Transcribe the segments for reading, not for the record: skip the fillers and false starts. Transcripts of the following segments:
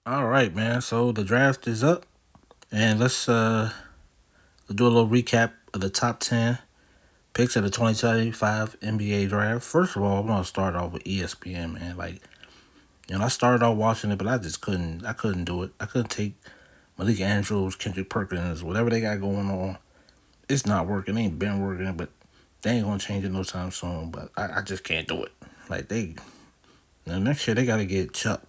All right, man. So the draft is up, and let's do a little recap of the top 10 picks of the 2025 NBA draft. First of all, I'm gonna start off with ESPN, man. I started off watching it, but I just couldn't. I couldn't do it. I couldn't take Malik Andrews, Kendrick Perkins, whatever they got going on. It's not working. It ain't been working, but they ain't gonna change it no time soon. But I just can't do it. Like next year they gotta get Chuck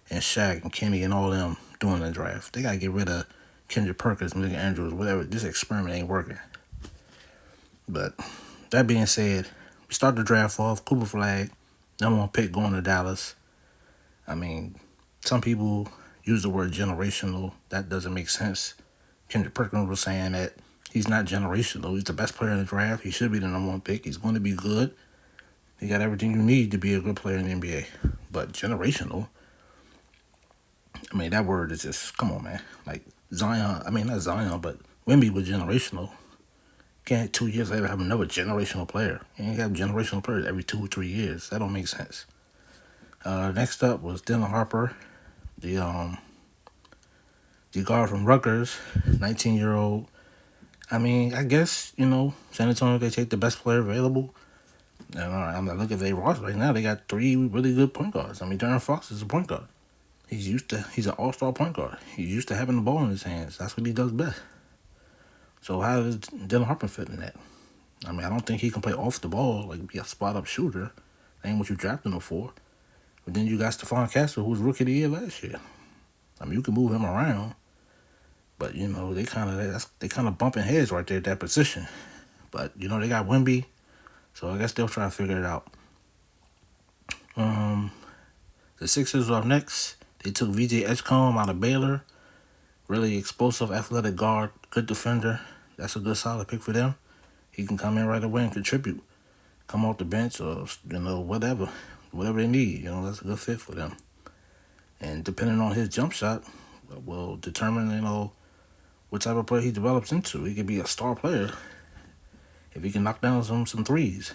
and Shaq and Kenny and all them doing the draft. They gotta get rid of Kendrick Perkins, Malik Andrews, whatever. This experiment ain't working. But that being said, we start the draft off. Cooper Flag, number one pick going to Dallas. I mean, some people use the word generational. That doesn't make sense. Kendrick Perkins was saying that he's not generational. He's the best player in the draft. He should be the number one pick. He's going to be good. He got everything you need to be a good player in the NBA. But generational, I mean, that word is just, come on, man. Like Zion, I mean, not Zion, but Wemby was generational. Can't 2 years later have another generational player. You ain't have generational players every 2 or 3 years. That don't make sense. Next up was Dylan Harper, the um the guard from Rutgers, 19-year-old. I mean, I guess San Antonio they take the best player available. And I'm not looking at their roster right now. They got three really good point guards. I mean, Darren Fox is a point guard. He's an all-star point guard. He's used to having the ball in his hands. That's what he does best. So how does Dylan Harper fit in that? I mean, I don't think he can play off the ball, like be a spot up shooter. That ain't what you drafted him for. But then you got Stephon Castle, who was rookie of the year last year. I mean, you can move him around, but they kind of bumping heads right there at that position. But they got Wimby, so I guess they'll try to figure it out. Um, the Sixers are up next. They took VJ Edgecombe out of Baylor. Really explosive, athletic guard, good defender. That's a good solid pick for them. He can come in right away and contribute. Come off the bench or whatever they need. That's a good fit for them. And depending on his jump shot, will determine what type of player he develops into. He could be a star player if he can knock down some threes.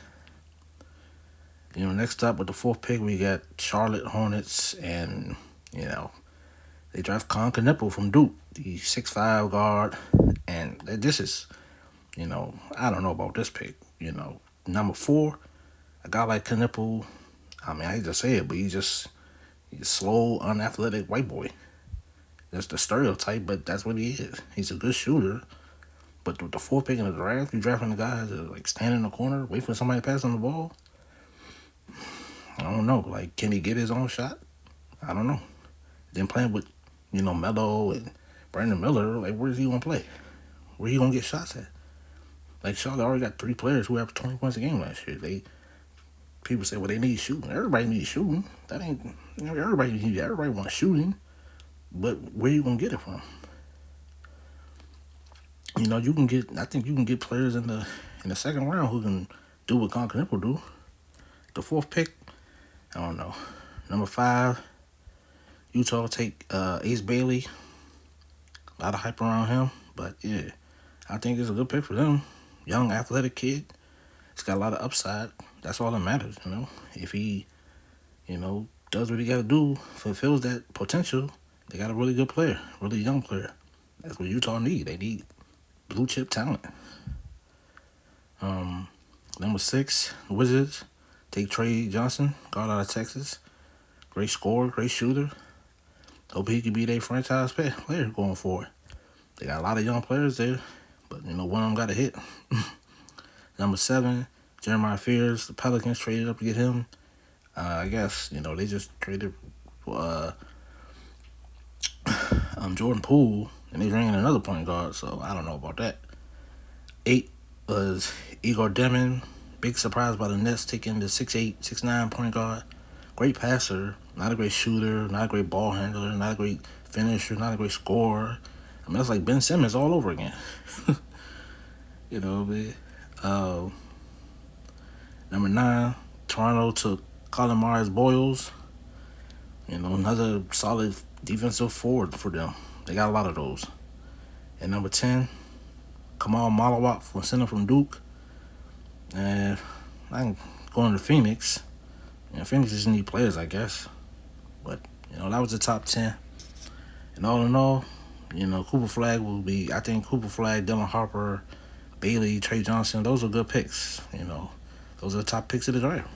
Next up with the fourth pick, we got Charlotte Hornets, and they draft Con Knuppel from Duke, the 6'5" guard, and this is, I don't know about this pick. Number four, a guy like Knuppel. I mean, I hate to say it, but he's a slow, unathletic white boy. That's the stereotype, but that's what he is. He's a good shooter, but with the fourth pick in the draft, you drafting the guys that like stand in the corner, wait for somebody to pass on the ball. I don't know. Like, can he get his own shot? I don't know. Then playing with, Melo and Brandon Miller, like, where's he gonna play? Where he gonna get shots at? Like, Charlotte already got three players who averaged 20 points a game last year. People say, well, they need shooting. Everybody needs shooting. That ain't everybody wants shooting. But where you gonna get it from? You can get. I think you can get players in the second round who can do what Con Knuppel do. The fourth pick, I don't know. Number 5, Utah take Ace Bailey. A lot of hype around him, but yeah, I think it's a good pick for them. Young, athletic kid. He's got a lot of upside. That's all that matters, If he, does what he got to do, fulfills that potential, they got a really good player, really young player. That's what Utah need. They need blue chip talent. Um, Number 6, Wizards take Trey Johnson, guard out of Texas. Great scorer, great shooter. Hope he can be their franchise player going forward. They got a lot of young players there, but one of them got to hit. Number 7, Jeremiah Fears. The Pelicans traded up to get him. I guess they just traded Jordan Poole, and they bring in another point guard. So I don't know about that. 8 was Igor Demon. Big surprise by the Nets taking the 6'8", 6'9" point guard. Great passer, not a great shooter, not a great ball handler, not a great finisher, not a great scorer. I mean, that's like Ben Simmons all over again. But, number 9, Toronto took Colin Myers Boyles. Another solid defensive forward for them. They got a lot of those. And number 10, Kamal Malawak from center from Duke. And I'm going to Phoenix. Phoenix just need players, I guess. But that was the top 10. And all in all, Cooper Flag will be. I think Cooper Flag, Dylan Harper, Bailey, Trey Johnson. Those are good picks. Those are the top picks of the draft.